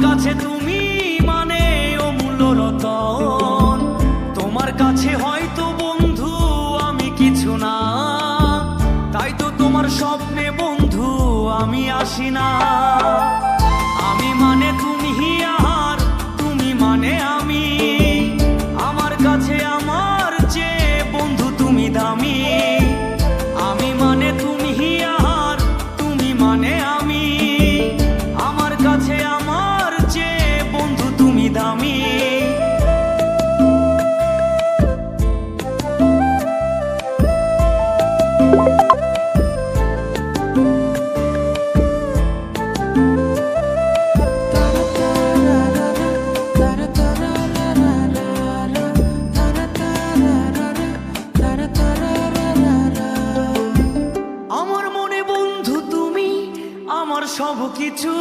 কাছে তুমি মানে অমূল্য রতন। তোমার কাছে হয়তো বন্ধু আমি কিছু না, তাই তো তোমার স্বপ্নে বন্ধু আমি আসি না। আমি মানে তুমি আর তুমি মানে আমি, আমার কাছে আমার চেয়ে বন্ধু তুমি দামি। আমি মানে তুমি আর তুমি মানে আমি, আমার কাছে আমার চেয়ে বন্ধু তুমি দামি। আমার মনে বন্ধু তুমি আমার সব কিছু।